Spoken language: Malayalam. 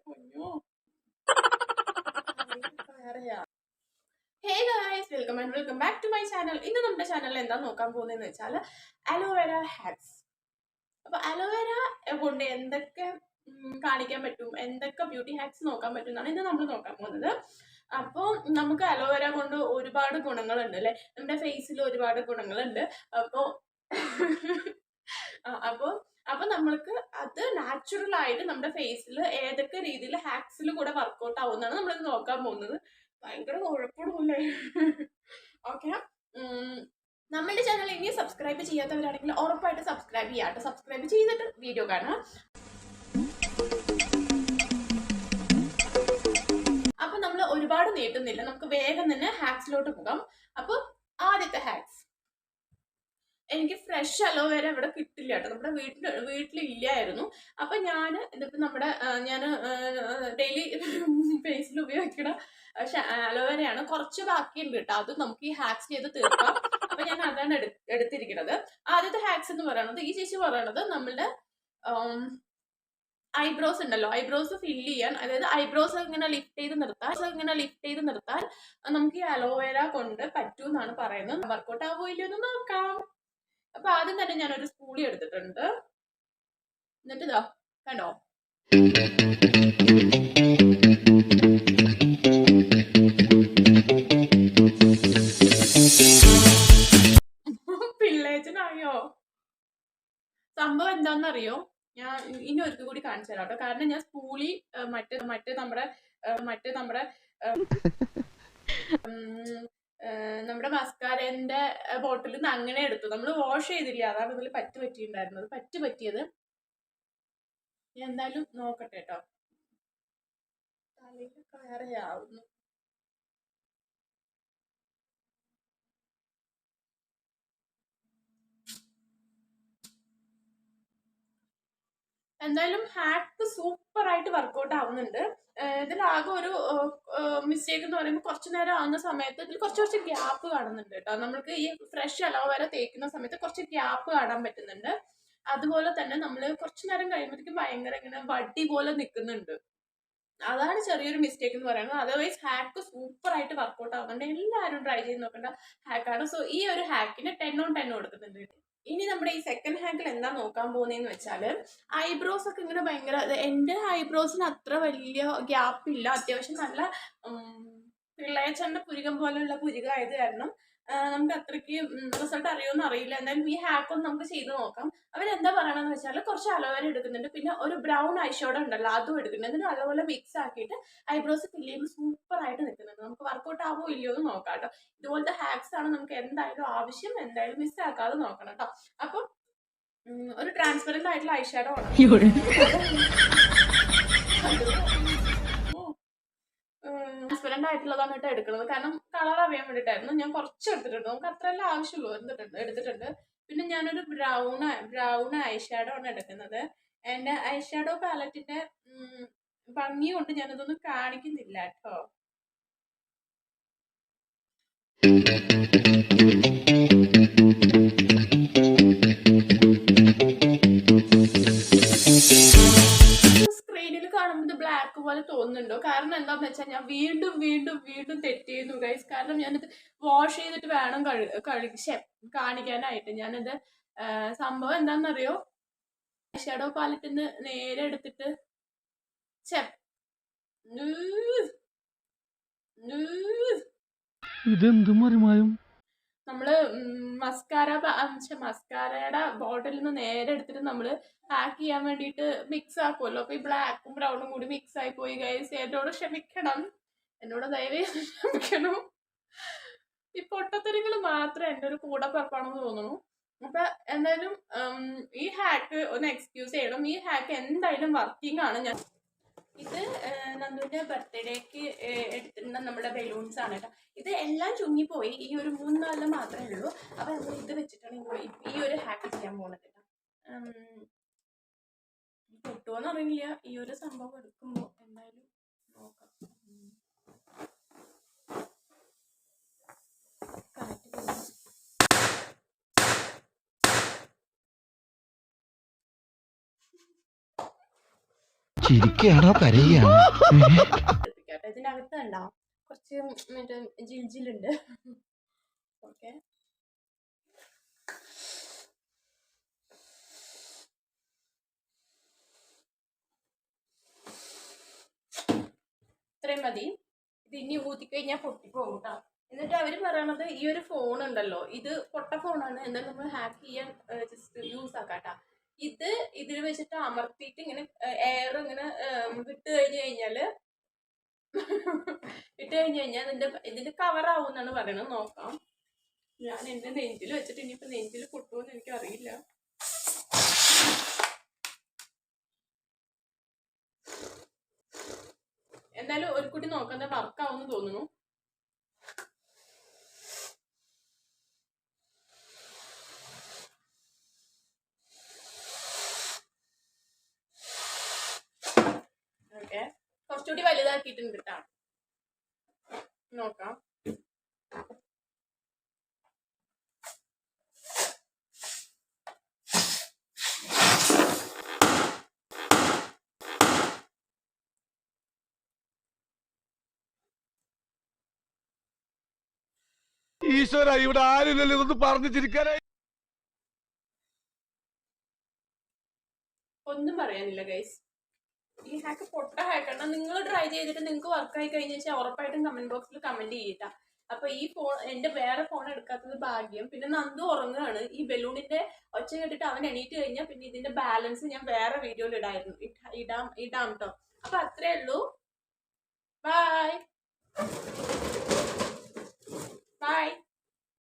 പൊന്നോ. Hey guys, welcome back to my channel. ഇന്ന് നമ്മുടെ ചാനലിൽ എന്താ നോക്കാൻ പോകുന്നതെന്ന് വെച്ചാൽ അലോവേര ഹാക്സ്. അപ്പൊ അലോവേര കൊണ്ട് എന്തൊക്കെ കാണിക്കാൻ പറ്റും, എന്തൊക്കെ ബ്യൂട്ടി ഹാക്സ് നോക്കാൻ പറ്റും എന്നാണ് ഇന്ന് നമ്മൾ നോക്കാൻ പോകുന്നത്. അപ്പോൾ നമുക്ക് അലോവേര കൊണ്ട് ഒരുപാട് ഗുണങ്ങളുണ്ട് അല്ലെ, നമ്മുടെ ഫേസിൽ ഒരുപാട് ഗുണങ്ങളുണ്ട്. അപ്പോൾ അപ്പൊ നമ്മൾക്ക് അത് നാച്ചുറൽ ആയിട്ട് നമ്മുടെ ഫേസിൽ ഏതൊക്കെ രീതിയിൽ ഹാക്സിൽ കൂടെ വർക്ക്ഔട്ട് ആവുന്നതാണ് നമ്മളിത് നോക്കാൻ പോകുന്നത്. ഭയങ്കര കുഴപ്പമില്ലേ? ഓക്കെ, നമ്മുടെ ചാനൽ ഇനി സബ്സ്ക്രൈബ് ചെയ്യാത്തവരാണെങ്കിൽ ഉറപ്പായിട്ട് സബ്സ്ക്രൈബ് ചെയ്യാട്ടോ. സബ്സ്ക്രൈബ് ചെയ്തിട്ട് വീഡിയോ കാണാം. അപ്പൊ നമ്മൾ ഒരുപാട് നീട്ടുന്നില്ല, നമുക്ക് വേഗം തന്നെ ഹാക്സിലോട്ട് പോകാം. അപ്പൊ ആദ്യത്തെ ഹാക്സ്, എനിക്ക് ഫ്രഷ് അലോവേര ഇവിടെ കിട്ടില്ല കേട്ടോ, നമ്മുടെ വീട്ടിലില്ലായിരുന്നു. അപ്പൊ ഇതിപ്പോ ഞാൻ ഡെയിലി ഫേസിൽ ഉപയോഗിക്കണ അലോവേരയാണ്. കുറച്ച് ബാക്കിയുണ്ട് കേട്ടോ, അത് നമുക്ക് ഈ ഹാക്സ് ചെയ്ത് തീർക്കാം. അപ്പൊ ഞാൻ അതാണ് എടുത്തിരിക്കുന്നത്. ആദ്യത്തെ ഹാക്സ് എന്ന് പറയുന്നത്, ഈ ചേച്ചി പറയണത് നമ്മളുടെ ഐബ്രോസ് ഉണ്ടല്ലോ, ഐബ്രോസ് ഫില്ല് ചെയ്യാൻ, അതായത് ഐബ്രോസ് ഇങ്ങനെ ലിഫ്റ്റ് ചെയ്ത് നിർത്താൻ നമുക്ക് ഈ അലോവേര കൊണ്ട് പറ്റൂന്നാണ് പറയുന്നത്. വർക്കൗട്ട് ആവോ ഇല്ലയോ എന്ന് നോക്കാം. അപ്പൊ ആദ്യം തന്നെ ഞാനൊരു സ്പൂളി എടുത്തിട്ടുണ്ട്. എന്നിട്ട് ഇതാ കണ്ടോ, പിള്ളേച്ചനായോ? സംഭവം എന്താണെന്നറിയോ? ഞാൻ ഇനി ഒരിക്കൽ കൂടി കാണിച്ചു തരാം കേട്ടോ. കാരണം ഞാൻ സ്പൂളി മറ്റേ നമ്മുടെ മസ്കാരന്റെ ബോട്ടിൽ നിന്ന് അങ്ങനെ എടുത്തു. നമ്മൾ വാഷ് ചെയ്തില്ല, അതാണ് ഇതിൽ പറ്റിയിട്ടുണ്ടായിരുന്നത്. പറ്റിയത് ഞാൻ എന്തായാലും നോക്കട്ടെ കേട്ടോ. തലയിൽ കയറിയാവുന്നു. എന്തായാലും ഹാക്ക് സൂപ്പർ ആയിട്ട് വർക്കൗട്ട് ആവുന്നുണ്ട്. ഇതിലാകെ ഒരു മിസ്റ്റേക്ക് എന്ന് പറയുമ്പോൾ കുറച്ചു നേരം ആവുന്ന സമയത്ത് ഇതിൽ കുറച്ച് ഗ്യാപ്പ് കാണുന്നുണ്ട് കേട്ടോ. നമ്മൾക്ക് ഈ ഫ്രഷ് അലോവേര തേക്കുന്ന സമയത്ത് കുറച്ച് ഗ്യാപ്പ് കാണാൻ പറ്റുന്നുണ്ട്. അതുപോലെ തന്നെ നമ്മൾ കുറച്ചു നേരം കഴിയുമ്പോഴത്തേക്കും ഭയങ്കര ഇങ്ങനെ വടി പോലെ നിൽക്കുന്നുണ്ട്. അതാണ് ചെറിയൊരു മിസ്റ്റേക്ക് എന്ന് പറയുന്നത്. അതർവൈസ് ഹാക്ക് സൂപ്പർ ആയിട്ട് വർക്കൗട്ട് ആവുന്നുണ്ട്. എല്ലാവരും ട്രൈ ചെയ്ത് നോക്കേണ്ട ഹാക്കാണ്. സോ ഈ ഒരു ഹാക്കിന് 10 on 10 കൊടുക്കുന്നുണ്ട്. ഇനി നമ്മുടെ ഈ സെക്കൻഡ് ഹാക്കിൽ എന്താ നോക്കാൻ പോകുന്നതെന്ന് വെച്ചാൽ, ഐബ്രോസ് ഒക്കെ ഇങ്ങനെ ഭയങ്കര, എൻ്റെ ഐബ്രോസിന് അത്ര വലിയ ഗ്യാപ്പ് ഇല്ല, അത്യാവശ്യം നല്ല പിള്ളേച്ചന്റെ പുരികം പോലെയുള്ള പുരികമായത് കാരണം നമുക്ക് അത്രയ്ക്ക് റിസൾട്ട് അറിയുമെന്ന് അറിയില്ല. എന്തായാലും ഈ ഹാക്ക് ഒന്ന് നമുക്ക് ചെയ്ത് നോക്കാം. അവരെന്താ പറയണമെന്ന് വെച്ചാൽ, കുറച്ച് അലോവേര എടുക്കുന്നുണ്ട്, പിന്നെ ഒരു ബ്രൗൺ ഐഷോഡോ ഉണ്ടല്ലോ അതും എടുക്കുന്നുണ്ട്. എന്നിട്ട് നല്ലപോലെ മിക്സ് ആക്കിയിട്ട് ഐബ്രോസ് ഫില്ല് ചെയ്യുമ്പോൾ സൂപ്പർ ആയിട്ട് നിൽക്കുന്നുണ്ട്. നമുക്ക് വർക്കൗട്ട് ആവോ ഇല്ലയോ എന്ന് നോക്കാം കേട്ടോ. ഇതുപോലത്തെ ഹാക്സ് ആണ് നമുക്ക് എന്തായാലും ആവശ്യം, എന്തായാലും മിസ് ആക്കാതെ നോക്കണം കേട്ടോ. അപ്പം ഒരു ട്രാൻസ്പെറന്റ് ആയിട്ടുള്ള ഐഷാഡോ ആണ്, ട്രാൻസ്പെറന്റ് ആയിട്ടുള്ളതാണ് കേട്ടോ എടുക്കുന്നത്. കാരണം കളർ അറിയാൻ വേണ്ടിയിട്ടായിരുന്നു. ഞാൻ കുറച്ച് എടുത്തിട്ടുണ്ട്, നമുക്ക് അത്രയല്ലേ ആവശ്യമുള്ളൂ. എടുത്തിട്ടുണ്ട്. പിന്നെ ഞാനൊരു ബ്രൗൺ ഐഷാഡോ ആണ് എടുക്കുന്നത്. എൻ്റെ ഐഷാഡോ പാലറ്റിന്റെ ഭംഗി കൊണ്ട് ഞാനതൊന്നും കാണിക്കുന്നില്ല കേട്ടോ. സ്ക്രീനിൽ കാണുമ്പോൾ ഇത് ബ്ലാക്ക് പോലെ തോന്നുന്നുണ്ടോ? കാരണം എന്താണെന്ന് വെച്ചാൽ ഞാൻ വീണ്ടും തെറ്റ് ചെയ്യുന്നു ഗൈസ്. കാരണം ഞാനിത് വാഷ് ചെയ്തിട്ട് വേണം കാണിക്കാനായിട്ട്. ഞാനിത് സംഭവം എന്താണെന്നറിയോ, ഷാഡോ പാലറ്റിന്ന് നേരെ എടുത്തിട്ട് നമ്മള് മസ്കാരയുടെ ബോട്ടിൽ നിന്ന് നേരെ എടുത്തിട്ട് നമ്മള് പാക്ക് ചെയ്യാൻ വേണ്ടിയിട്ട് മിക്സ് ആക്കുമല്ലോ. അപ്പൊ ഈ ബ്ലാക്കും ബ്രൗണും കൂടി മിക്സ് ആയി പോയി ഗൈസ്. എന്നോട് ക്ഷമിക്കണം, എന്നോട് ദയവായി ക്ഷമിക്കണം. ഈ പൊട്ടത്തരങ്ങൾ മാത്രം എൻ്റെ ഒരു കൂടെ പറപ്പാണെന്ന് തോന്നുന്നു. അപ്പൊ എന്തായാലും ഈ ഹാക്ക് ഒന്ന് എക്സ്ക്യൂസ് ചെയ്യണം. ഈ ഹാക്ക് എന്തായാലും വർക്കിംഗ് ആണ്. ഇത് നന്ദുവിന്റെ ബർത്ത്ഡേക്ക് എടുത്തിരുന്ന നമ്മുടെ ബലൂൺസ് ആണ് കേട്ടോ. ഇത് എല്ലാം ചുങ്ങിപ്പോയി, ഈ ഒരു 3-4 മാത്രമേ ഉള്ളൂ. അപ്പൊ നമ്മൾ ഇത് വെച്ചിട്ടാണ് ഈ ഒരു ഹാക്ക് ചെയ്യാൻ പോകുന്നത് കേട്ടോ. കിട്ടുമോന്ന് അറിയില്ല ഈ ഒരു സംഭവം എടുക്കുമ്പോൾ. എന്തായാലും നോക്കാം. ചിരിക്കുകയാണോ കരയുകയാണോ? ഇതിനകത്ത് കണ്ടോ കുറച്ച് മറ്റേ ജിൽജിലുണ്ട്. ഓക്കെ, ഇത്രയും മതി. ഇത് ഇനി ഊതിക്കഴിഞ്ഞാൽ പൊട്ടിപ്പോകും കേട്ടോ. എന്നിട്ട് അവർ പറയണത് ഈ ഒരു ഫോൺ ഉണ്ടല്ലോ, ഇത് പൊട്ട ഫോണാണ്, എന്തായാലും നമ്മൾ ഹാക്ക് ചെയ്യാൻ ജസ്റ്റ് യൂസ് ആക്കാട്ടാ. ഇത് ഇതിൽ വെച്ചിട്ട് അമർത്തിയിട്ട് ഇങ്ങനെ എയർ ഇങ്ങനെ വിട്ട് കഴിഞ്ഞ് കഴിഞ്ഞാല് ഇതിന്റെ കവർ ആവും എന്നാണ് പറയണത്. നോക്കാം. ഞാൻ എന്റെ നെഞ്ചിൽ വെച്ചിട്ട് ഇനിയിപ്പോ നെഞ്ചിൽ പൊട്ടുമെന്ന് എനിക്ക് അറിയില്ല. എന്തായാലും ഒരു കുട്ടി നോക്കാൻ വർക്ക് ആവുമെന്ന് തോന്നുന്നു. ഓക്കെ, കുറച്ചുകൂടി വലുതാക്കിയിട്ടുണ്ട് കേട്ടോ. നോക്കാം. ഈശ്വര, ഇവിടെ ആരില്ലല്ലോ ഇതൊന്ന് പറഞ്ഞു ചിരിക്കാനായി. ഒന്നും പറയാനില്ല ഗൈസ്. ഈ ഹാക്ക് പൊട്ട ഹാക്കാണ്. നിങ്ങൾ ട്രൈ ചെയ്തിട്ട് നിങ്ങൾക്ക് വർക്ക് ആയി കഴിഞ്ഞ വെച്ചാൽ ഉറപ്പായിട്ടും കമന്റ് ബോക്സിൽ കമന്റ് ചെയ്യട്ടാ. അപ്പൊ ഈ ഫോൺ എന്റെ വേറെ ഫോൺ എടുക്കാത്തത് ഭാഗ്യം. പിന്നെ നന്ദു ഉറങ്ങുകയാണ്. ഈ ബലൂണിന്റെ ഒച്ച കേട്ടിട്ട് അവൻ എണീറ്റ് കഴിഞ്ഞാൽ പിന്നെ ഇതിന്റെ ബാലൻസ് ഞാൻ വേറെ വീഡിയോയിൽ ഇടാം കേട്ടോ. അപ്പൊ അത്രേ ഉള്ളൂ. Bye bye.